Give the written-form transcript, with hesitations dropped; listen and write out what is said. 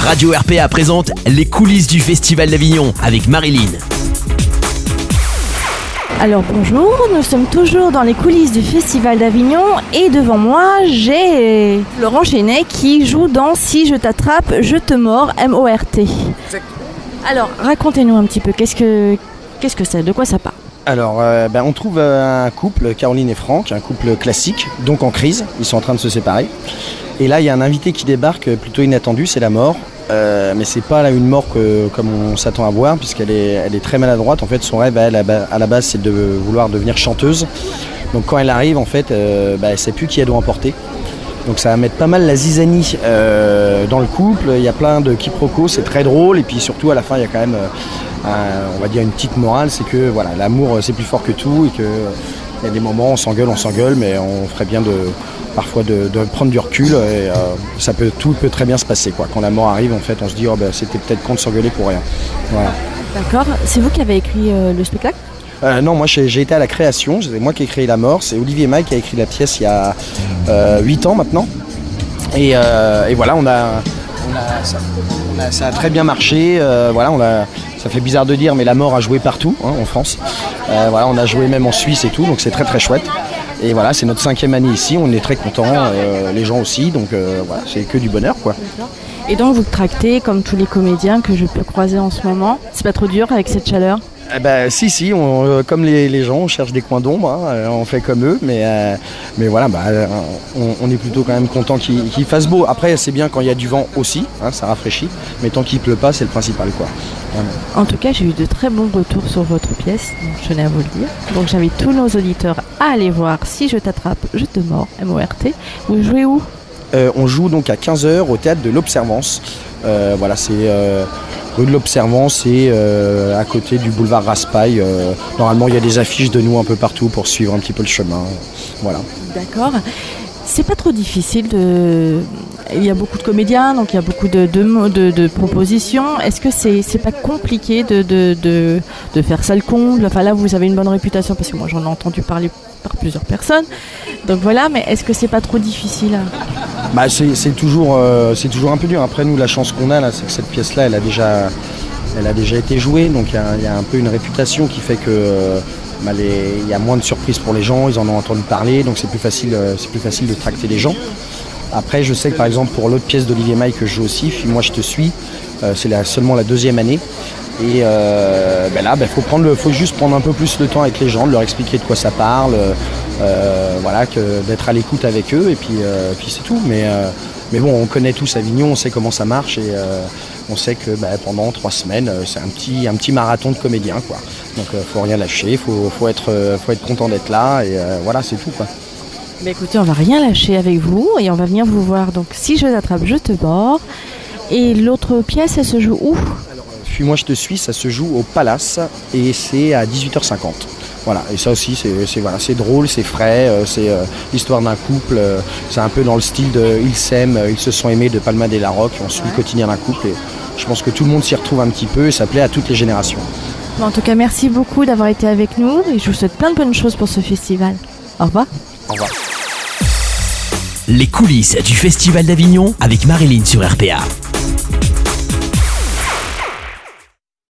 Radio RPA présente les coulisses du Festival d'Avignon avec Marilyn. Alors bonjour, nous sommes toujours dans les coulisses du Festival d'Avignon et devant moi j'ai Laurent Chenet qui joue dans Si je t'attrape, je te mords, M-O-R-T. Alors racontez-nous un petit peu, qu'est-ce que c'est, de quoi ça parle? Alors, on trouve un couple, Caroline et Franck, un couple classique, donc en crise, ils sont en train de se séparer. Et là, il y a un invité qui débarque plutôt inattendu, c'est la mort. Mais c'est pas là une mort comme on s'attend à voir, puisqu'elle est très maladroite. En fait, son rêve, à la base, c'est de vouloir devenir chanteuse. Donc quand elle arrive, en fait, elle sait plus qui elle doit emporter. Donc ça va mettre pas mal la zizanie dans le couple. Il y a plein de quiproquos, c'est très drôle. Et puis surtout, à la fin, il y a quand même, on va dire, une petite morale, c'est que voilà, l'amour, c'est plus fort que tout. Et qu'il y a des moments, on s'engueule, mais on ferait bien parfois de prendre du recul. Et tout peut très bien se passer, quoi. Quand la mort arrive, en fait, on se dit, c'était peut-être con de s'engueuler pour rien. Voilà. D'accord. C'est vous qui avez écrit le spectacle ? Non, moi j'ai été à la création, c'est moi qui ai créé La Mort, c'est Olivier Maille qui a écrit la pièce il y a 8 ans maintenant. Et voilà, ça a très bien marché, ça fait bizarre de dire, mais La Mort a joué partout en France. On a joué même en Suisse et tout, donc c'est très très chouette. Et voilà, c'est notre 5e année ici, on est très contents, les gens aussi, donc voilà, c'est que du bonheur, quoi. Et donc vous tractez comme tous les comédiens que je peux croiser en ce moment, c'est pas trop dur avec cette chaleur ? Si, comme les gens, on cherche des coins d'ombre, on fait comme eux, mais voilà, on est plutôt quand même content qu'il fasse beau. Après, c'est bien quand il y a du vent aussi, ça rafraîchit, mais tant qu'il pleut pas, c'est le principal, quoi. En tout cas, j'ai eu de très bons retours sur votre pièce, donc je tenais à vous le dire. Donc j'invite tous nos auditeurs à aller voir Si je t'attrape, je te mords, M-O-R-T. Vous jouez où ? On joue donc à 15h au théâtre de l'Observance. C'est rue de l'Observance et à côté du boulevard Raspail. Normalement, il y a des affiches de nous un peu partout pour suivre un petit peu le chemin. Voilà. D'accord. C'est pas trop difficile Il y a beaucoup de comédiens, donc il y a beaucoup de propositions. Est-ce que c'est pas compliqué de faire ça le comble ? Enfin là, vous avez une bonne réputation parce que moi j'en ai entendu parler par plusieurs personnes. Donc voilà, mais est-ce que c'est pas trop difficile ? C'est toujours un peu dur. Après nous, la chance qu'on a là, c'est que cette pièce-là, elle a déjà été jouée, donc il y a un peu une réputation qui fait que il y a moins de surprises pour les gens, ils en ont entendu parler, donc c'est plus facile de tracter les gens. Après, je sais que par exemple pour l'autre pièce d'Olivier Maille que je joue aussi, Moi je te suis, c'est seulement la 2e année. Et faut juste prendre un peu plus le temps avec les gens, de leur expliquer de quoi ça parle, d'être à l'écoute avec eux, et puis c'est tout. Mais bon, on connaît tous Avignon, on sait comment ça marche, et on sait que pendant 3 semaines, c'est un petit marathon de comédiens, quoi. Donc faut rien lâcher, faut être content d'être là, et voilà, c'est tout, quoi. Écoutez, on va rien lâcher avec vous, et on va venir vous voir. Donc Si je t'attrape, je te mords. Et l'autre pièce, elle se joue où ? Moi je te suis, ça se joue au Palace et c'est à 18h50. Voilà, et ça aussi c'est drôle, c'est frais, c'est l'histoire d'un couple, c'est un peu dans le style de Ils s'aiment, ils se sont aimés de Palma de la Roque, on suit le quotidien d'un couple et je pense que tout le monde s'y retrouve un petit peu et ça plaît à toutes les générations. En tout cas, merci beaucoup d'avoir été avec nous et je vous souhaite plein de bonnes choses pour ce festival. Au revoir. Au revoir. Les coulisses du Festival d'Avignon avec Marilyn sur RPA.